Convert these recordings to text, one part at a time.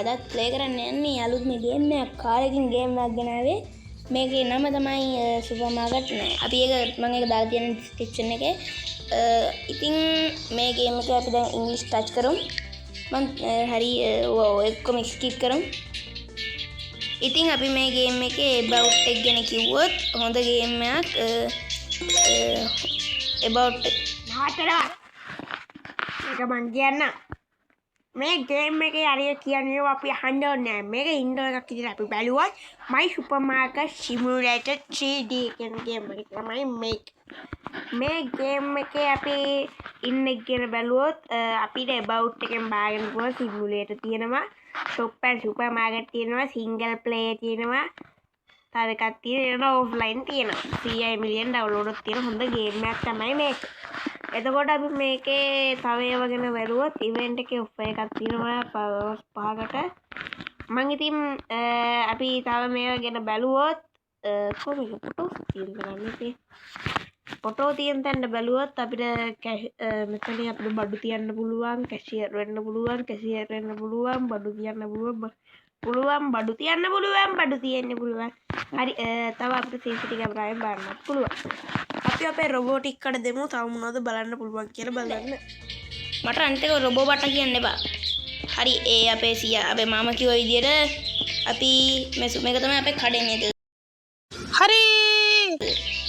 අදත් ප්ලේ කරන්න යන්නේ අලුත්ම ගේම් එකක් කාලෙකින් ගේම් එකක් ගෙනාවේ මේකේ නම තමයි සුපර් මාකට් නෑ අපි ඒක මම ඒක දාලා තියෙන ඩිස්ක්‍රිප්ෂන් එකේ ඉතින් මේ ගේම් එක අපි දැන් ඉංග්‍රීසි ටච් කරමු මම හරි ඔක්කොම ස්කිප් කරමු ඉතින් අපි මේ ගේම් එකේ about එක ගැන කිව්වොත් හොඳ ගේම් එකක් about මාතර ඒක මං කියන්න මේ ගේම් එකේ අරිය කියන්නේ අපි අහන්න ඕනේ නැහැ මේක ඉන්ඩෝ එකක් විදිහට අපි බැලුවොත් My Supermarket Simulator 3D කියන ගේම් එක තමයි මේ ගේම් එකේ අපි ඉන්න කියන බැලුවොත් අපිට about එකෙන් බාගෙන පුළුවන් සිමුලේටර් තියෙනවා shop and supermarket තියෙනවා single player තියෙනවා තව එකක් තියෙනවා offline තියෙනවා 100 මිලියන් ඩවුන්ලෝඩ් එකක් තියෙන හොඳ ගේම් එකක් තමයි මේක එතකොට අපි මේකේ තව ඒවා ගැන බැලුවොත් ඉවෙන්ට් එකේ ඔෆර් එකක් තියෙනවා පවර්ස් 5කට මම ඉතින් අපි තව මේවා ගැන බැලුවොත් කොහොමද ෆොටෝ තියෙන්නේ ෆොටෝ තියෙන තැන බැලුවොත් අපිට මෙතන අපිට බඩු තියන්න පුළුවන් කැෂියර් වෙන්න පුළුවන් බඩු තියන්න බඩු තියෙන්න පුළුවන් හරි තව අපිට CCTV කැමරාවෙන් බලන්න පුළුවන් අපි අපේ රොබෝටික් එකට දෙමු තව මොනවද බලන්න පුළුවන් කියලා බලන්න මට අනිත් එක රොබෝ බට කියන්න එපා හරි ඒ අපේ අපේ මාමා කිව්ව විදියට අපි මේක තමයි අපේ කඩේ නේද හරි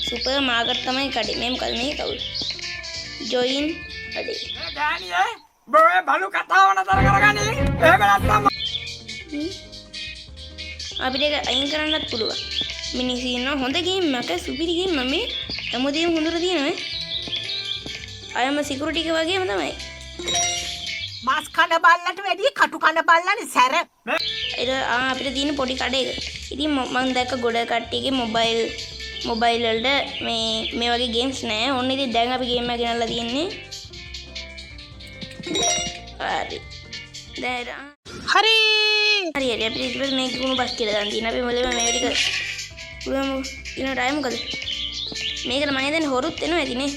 සුපර් මාකට් තමයි කඩේ මේ මොකද මේ කවුද ජොයින් කඩේ ඩෑනියේ බෝ බලු කතාව නතර කරගන්නේ එහෙම නැත්නම් අපිට ඒක අයින් කරන්නත් පුළුවන් මිනිස්සු ඉන්නවා හොඳ ගේම් එකක් සුපිරි ගේම් මේ හැමදේම හොඳට තියෙනවා අයම සිකියුරිටි එක වගේම තමයි මාස් කන බල්ලට වැඩි කටු කන බල්ලනේ සැර ඒක අපිට තියෙන පොඩි කඩේක ඉතින් මම දැක්ක ගොඩ කට්ටියගේ මොබයිල් වලට මේ වගේ ගේම්ස් නෑ ඕන්න ඉතින් දැන් අපි ගේම් එක ගෙනල්ලා තියෙන්නේ හරි හරි අපි ඊට මේක කුණු බස් කියලා දාන්න තියෙන අපි මොලේම මේ ටික පුළුවන් ඉන්න ටයිම් මොකද මේකට මම දැන් හොරුත් එනවා ඇතිනේ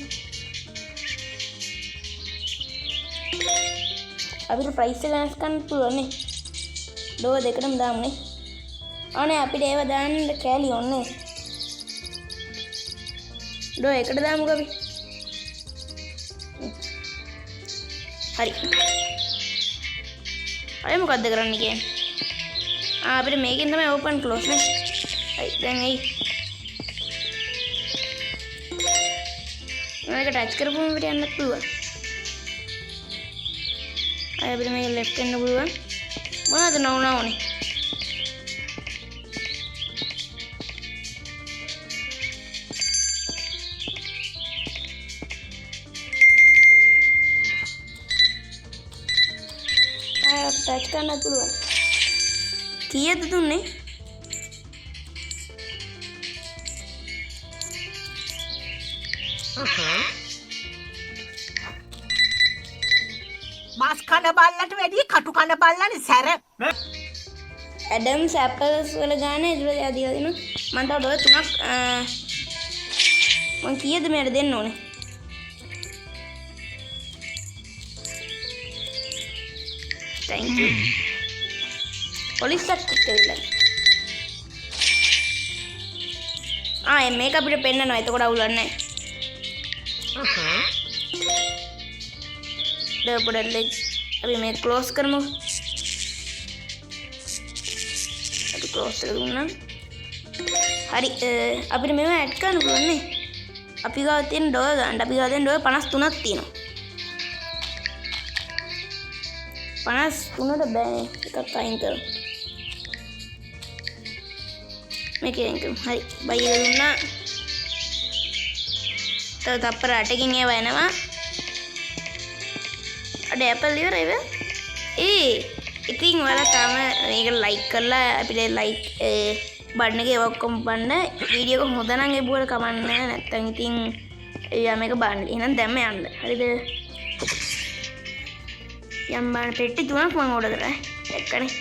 අපිට ප්‍රයිස් එක වෙනස් කරන්න පුළුවන් නේ ඩෝ දෙකටම දාමුනේ අනේ අපිට ඒව දාන්න කෑලි ඕනේ ඩෝ එකට දාමුකෝ අපි හරි අය මොකද්ද කරන්න කියන්නේ අපිට මේකෙන් තමයි ඕපන් ක්ලෝස් නේ හරි දැන් එයි මේක ටච් කරපුවම අපිට යන්නත් පුළුවන් අය අපිට මේක ලෙෆ්ට් එන්න පුළුවන් මොනවද නෝනේ ටච් කරන්න පුළුවන් කීයද දුන්නේ මාස් කන බල්ලට වැඩි කටු කන බල්ලනේ සැර ඇඩම්ස් ඇපල්ස් වල ගාන ඉතින් දීලා දිනවා මම තව ඩොලර් 3ක් මම කීයද මෙයාට දෙන්න ඕනේ thank you පොලිස් එකක් කියලා මේක අපිට පෙන්නනවා එතකොට අවුලක් නැහැ පොඩ්ඩක් අපි මේක ක්ලෝස් කරමු අපි ක්ලෝස් කරගන්නම් හරි අපිට මේව ඇඩ් කරන්න පුළුවන් නේ අපි ගාව තියෙන ඩොලර් ගන්න අපි ගාව තියෙන ඩොලර් 53ක් තියෙනවා 53ට බෑ එකක් අයින් කරමු මේක අයින් කරමු හරි බයි දුන්නා තව තප්පර 8කින් ඒව එනවා අඩ ඇපල් ඉවරයි වේ ඉතින් ඔයාලා තාම මේක ලයික් කරලා අපිට ලයික් බටන් එකේ ඔක්කොම බලන්න වීඩියෝ එක හොඳ නම් එබුවල කමන්න නැත්නම් ඉතින් එයා මේක බලන්න එහෙනම් දැම්ම යන්න හරිද යම් බාන පෙට්ටි 3ක් මම ඕඩර් කරා එක්කනේ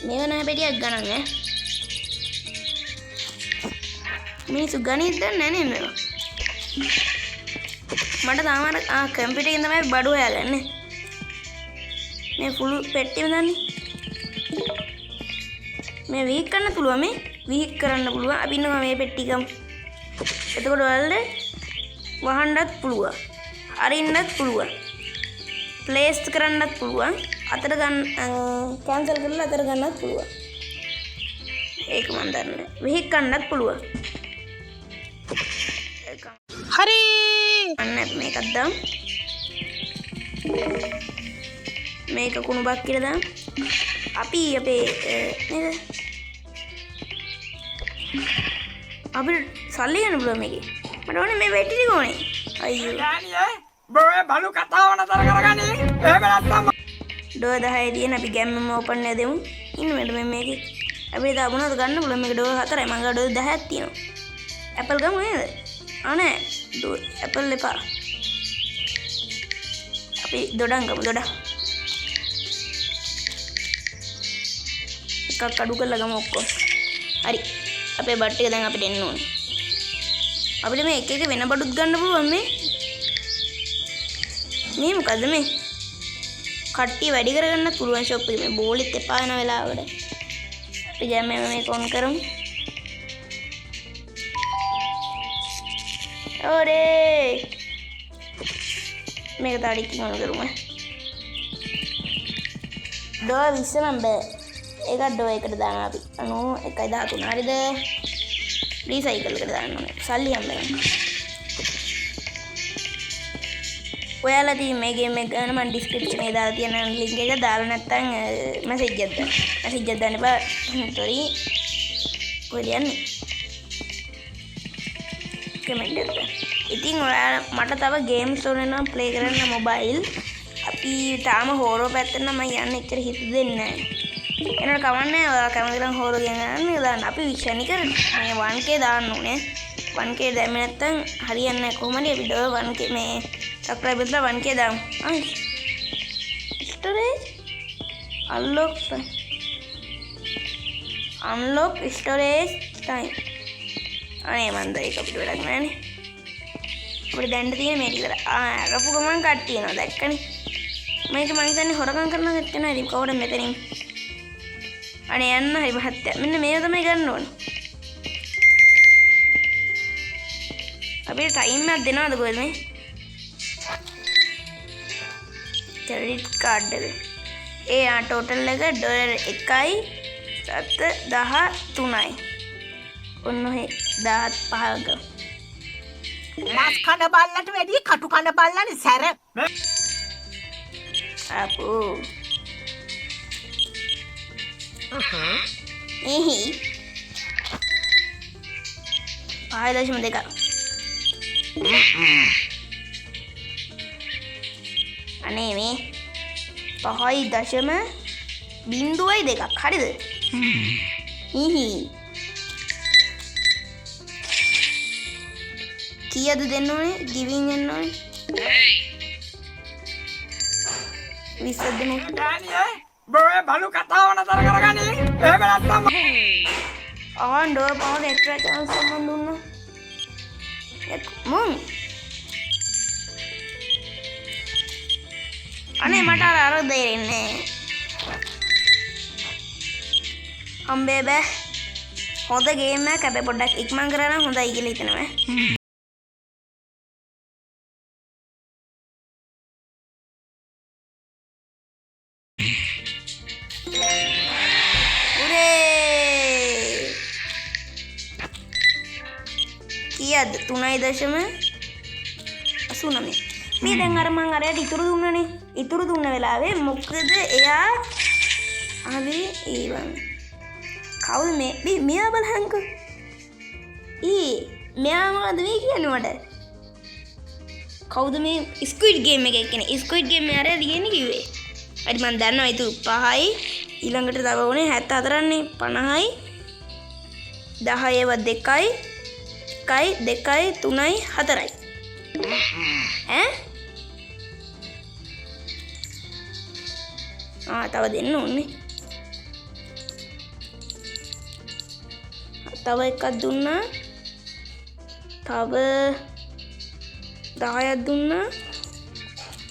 මේක නෑ පෙට්ටියක් ගණන් මිනිස්සු ගණිත දන්නේ නැහැ නේ මේවා මට තාම කම්පියුටර් එකෙන් තමයි බඩු හොයාගන්නේ. මේ ෆුල් පෙට්ටියම දාන්නේ. මේ වීක් කරන්න පුළුවන් මේ වීක් කරන්න පුළුවන්. අපි ඉන්නවා මේ පෙට්ටි ගමු. එතකොට ඔයාලට වහන්නත් පුළුවන්. අරින්නත් පුළුවන්. ප්ලේස් කරන්නත් පුළුවන්. අතට ගන්න කැන්සල් කරලා අතට ගන්නත් පුළුවන්. ඒක මන් දන්නේ. වීක් කරන්නත් පුළුවන්. හරි අන්න මේකත් දාමු. මේක කුණුබක් කියලා දාමු. අපි අපේ නේද අපිට සල්ලි ගන්න පුළුවන් මේකේ. මට ඕනේ මේ වෙටි ටික ඕනේ. අයියෝ. ගෑණියේ බොය බලු කතාව නතර කරගනි. එහෙම නැත්තම් ඩෝර් 10 තියෙන අපි ගැම්මම ඕපන් එක දෙමු. ඉන්නවද මේකේ? අපිට තා මොනවද ගන්න පුළුවන් මේක ඩෝර් 4යි. මං ගා ඩෝර් 10ක් තියෙනවා. ඇපල් ගමු නේද? අනේ ඇපල් එපා. අපි දොඩම් ගමු දොඩම්. එකක් අඩු කරලා ගමු ඔක්කොම. හරි. අපේ බට් එක දැන් අපිට එන්න ඕනේ. අපිට මේ එක එක වෙන බඩුත් ගන්න පුළුවන් මේ. මේ මොකද්ද මේ? කට්ටිය වැඩි කරගන්නත් පුළුවන් ෂොප් එකේ. මේ බෝලෙත් එපා වෙන වෙලාවකට. අපි දැන් මේක ඔන් කරමු. ඔරේ මේක තාඩික් මොන කරුම ඩෝ 20 නම් බෑ ඒක ඩෝ එකට දාන්න අපි 91.13 හරිද රීසයිකල් එකට දාන්න ඕනේ සල්ලි හම්බෙන්න ඔයාලා ඉතින් මේ ගේම් එක ගන්න මම ඩිස්ක්‍රිප්ෂන් එකේ දාලා තියෙන ලින්ක් එක දාලා නැත්නම් මැසේජ් එකක් දාන්න එපා sorry කොහෙද යන්නේ කමෙන්ට් එක ඉතින් ඔයාලා මට තව ගේම්ස් ඕන නම් ප්ලේ කරන්න මොබයිල් අපි තාම හෝරෝ පැත්තට නම් මම යන්න එච්චර හිත දෙන්නේ නැහැ එනකොට කවන්නේ ඔයාලා කැමති නම් හෝරෝ ගේම් ගන්න දාන්න අපි ක්ෂණික මේ 1k දාන්න ඕනේ 1k දැම්මේ නැත්නම් හරියන්නේ නැහැ කොහොමද අපි ඩෝ 1k මේ සබ්ස්ක්‍රයිබර්ස් ලා 1k දාමු ස්ටෝරේජ් අන්ලොක් ස්ටෝරේජ් ටයිම් අනේ මන්ද ඒක අපිට වැඩක් නැහැනේ අපිට දැන්න තියෙන මේ ටික අරපු ගමන් කට්ටිය එනවා දැක්කනේ මේක මම හිතන්නේ හොරකම් කරනවා නැත්නම් නේද කවුරුද මෙතනින් අනේ යන්න හරි මහත්තයා මෙන්න මේක තමයි ගන්න ඕනේ අපිට ටයිම් එකක් දෙනවද කොහෙද මේ ක්‍රෙඩිට් කාඩ් එක ටෝටල් එක $1.713යි ඔන්න ඔහේ 15ක මාස් කන බල්ලට වැඩි කටු කන බල්ලනේ සැර අපෝ එහි 5.2 අනේ මේ 5.02 හරිද හිහි කීයද දෙන්න ඕනේ ගිවින් යන්න ඕනේ 20ක් දෙමු ගෑණියේ බොය බලු කතාව නතර කරගනි. එහෙම නැත්තම් ඩෝර් පවර් එක්ස්ට්‍රා chance එකක් මම දුන්නා මුන් අනේ මට අර දෙන්නේ හම්බේ බෑ හොඳ ගේම් එකක් අපේ පොඩ්ඩක් ඉක්මන් කරා නම් හොඳයි කියලා හිතනවා කීයද 3.89 මේ දැන් අර මං අරයට ඉතුරු දුන්නනේ ඉතුරු දුන්න වෙලාවේ මොකද එයා හරි ඊවන් කවුද මේ මෙයා බලහන්කෝ මෙයා මොකද මේ කියන්නේ මට කවුද මේ ස්ක්විඩ් ගේම් එකේ කියන්නේ ස්ක්විඩ් ගේම් එකේ අරය දිගන්නේ කිව්වේ හරි මං දන්නවා ඉතුරු 5යි ඊළඟට තව ඕනේ 74න්නේ 50යි 10ව 2යි 1යි 2යි 3යි 4යි තව දෙන්න ඕනේ තව එකක් දුන්නා තව 10ක් දුන්නා.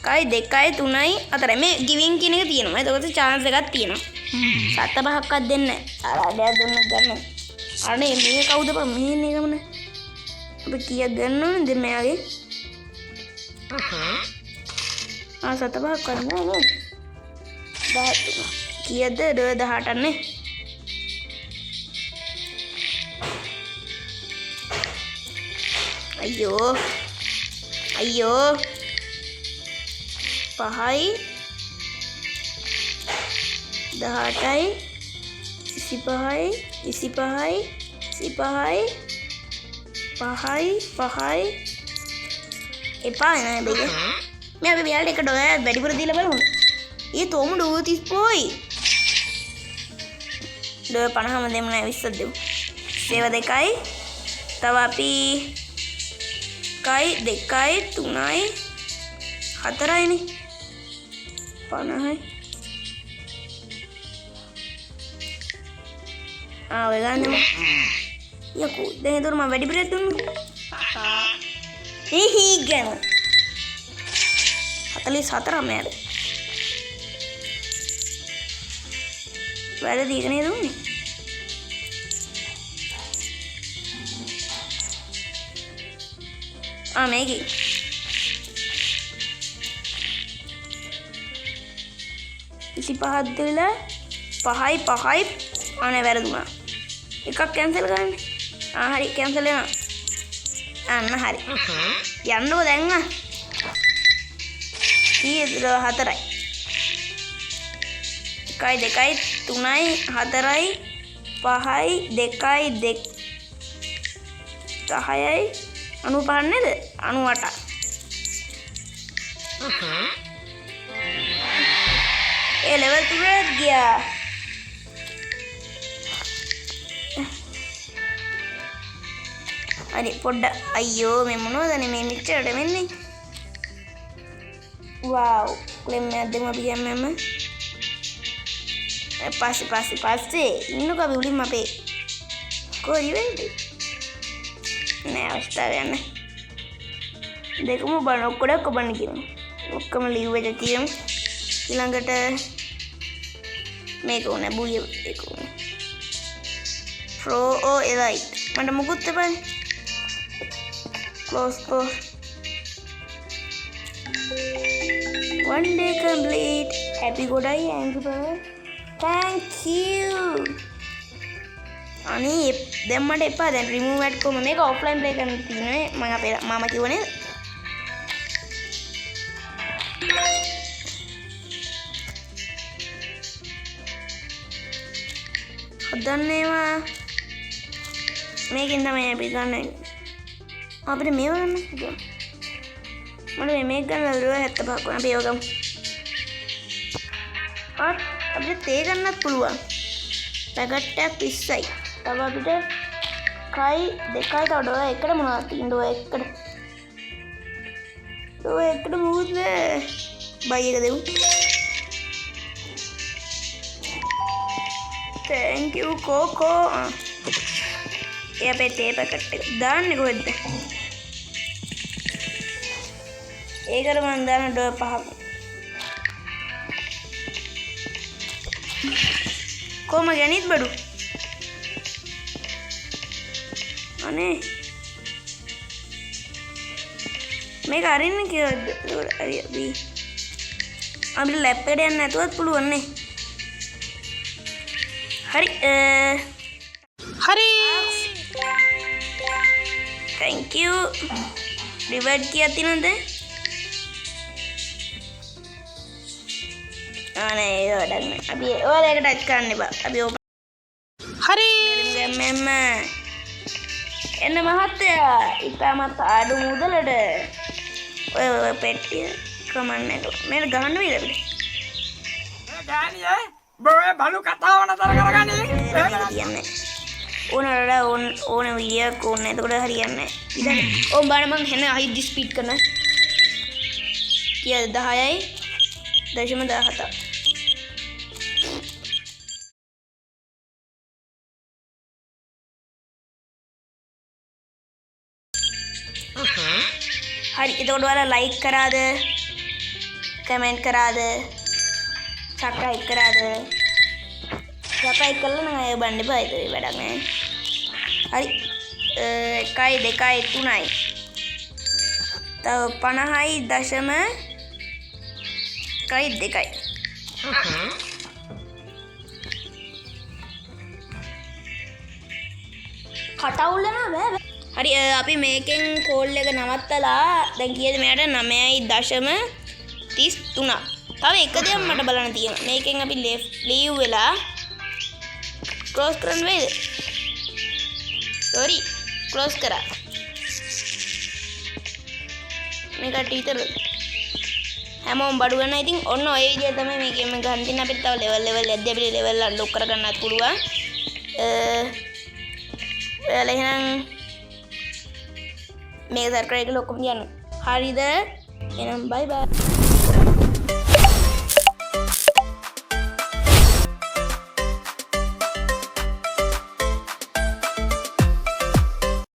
කයි 2යි 3යි 4යි මේ ගිවින් කියන එක තියෙනවා. එතකොට chance එකක් තියෙනවා. 7 5ක්වත් දෙන්නේ නැහැ. අර අඩයක් දුන්න ගන්න. අනේ මේ කවුද බං මේ ඉන්නේ ගමන. අපි කීයක් ගන්න ඕනද මෙයාගේ? 7 5ක්වත් නෑ නේද? 13 කීයද 18 නේ. අයියෝ 5යි 18යි 25යි 5යි එපා නෑ බයි මේ අපි මෙයාට එක ඩොලරයක් වැඩිපුර දීලා බලමු. ඊ තෝම ඩොලර් 30 පොයි. ඩොලර් 50ම දෙමු නෑ 20ක් දෙමු. සේව 2යි තව අපි 1යි 2යි 3යි 4යිනේ 50යි ඔය ගන්නම යකෝ දැන් ඒතර මම වැඩි පිළිත් දුන්නා හි ගන්න 44 මෑද වැඩ දීගනේ දුන්නේ මේකේ 25ක් දීලා 5යි අනේ වැරදුනා එකක් කැන්සල් කරන්න හරි කැන්සල් වෙනවා අන්න හරි යන්නකෝ දැන් කීයද 4යි 1යි 2යි 3යි 4යි 5යි 2යි 10යි 95 නේද 98 ඒ ලෙවල් 3ට ගියා හරි පොඩ්ඩ අයියෝ මේ මොනවදනේ මේ මෙච්චරට වෙන්නේ වව් ක්ලෙම් එකක් දෙමු අපි හැමෝම පස්සේ ඉන්නකෝ අපි උලින්ම අපේ කොහරි වෙන්නේ නෑ අවස්ථාවක් නැහැ දෙකම බලන ඔක්කොඩක් ඔබන්න කියනවා ඔක්කොම ලිව් එක තියමු ඊළඟට මේක උනේ බුය ඒක උනේ ප්‍රෝ එලයිට් මට මුකුත් එපානේ close one day complete happy godai thank you අනේ දැන් මට එපා දැන් remove add කොහොම මේක offline play කරන්න තියෙන්නේ මම අපේ මාමා කිව්වනේ හදන්නේවා මේකෙන් තමයි අපි ගන්න අපිට මේව ගන්න මට මේක ගන්න ලැබුවා 75ක් වුණා අපි ඒව ගමු අපිට තේ ගන්නත් පුළුවන් පැකට් එකක් 20යි තව අපිට 1යි 2යි තව ඩොලර් එකට මොනවද තියෙන්නේ ඩොලර් එකට මොකද බයි එක දෙමු thank you Coco අපේ තේ පැකට් එක දාන්නේ කොහෙද ඒකට මම දාන ඩොලර් 5ක් කොහම ගණිත බඩු අනේ මේක අරින්න කියවද හරි අපිට ලැබ් එකට යන්න නැතුවත් පුළුවන් නේ හරි thank you reward කීයක් තියෙනවද අනේ ඒක වැඩක් නෑ අපි ඔයාලා ඒක ටච් කරන්න එපා අපි ඕපන් හරි මෙන්න එන්න මහත්තයා ඉතාමත් අඩු මුදලට ඔය පෙට්ටිය කමන්නේ මේක ගහන්න වෙයිද අපිට ඒ ගෑණියේ බොේ බලු කතාව නතර කරගන්නේ කියන්නේ ඕන වීඩියෝක් ඕන එතකොට හරියන්නේ ඉතින් ඕම් බලන්න මං හෙන හයි ස්පීඩ් කරන කීයද 10යි 0.17 හරි හරි එතකොට ඔයාලා ලයික් කරාද කමෙන්ට් කරාද සබ්ස්ක්‍රයිබ් කරාද සබ්ස්ක්‍රයිබ් කළා නම් අය බන්න එපා ඒක වැඩක් නෑ හරි 1 2 3යි තව 50.2යි කටවුල් වෙනවා බෑ හරි අපි මේකෙන් කෝල් එක නවත්තලා දැන් කීයද මෙයාට 9.33ක් තව එක දෙයක් මට බලන්න තියෙනවා මේකෙන් අපි ලීව් වෙලා ක්ලෝස් කරන්න වේද සෝරි ක්ලෝස් කරා මේකට විතර හැමෝම බඩු ගන්න ඉතින් ඔන්න ඔය විදිය තමයි මේ ගේම් එක ගන්න තියෙන අපිට තව ලෙවල් යද්දී අපිට ලෙවල් අන්ලොක් කරගන්නත් පුළුවන් ඔයාලා එහෙනම් මේක සබ්ස්ක්‍රයිබ් කරලා ඔක්කොම කියන්න හරිද එහෙනම් බයි බයි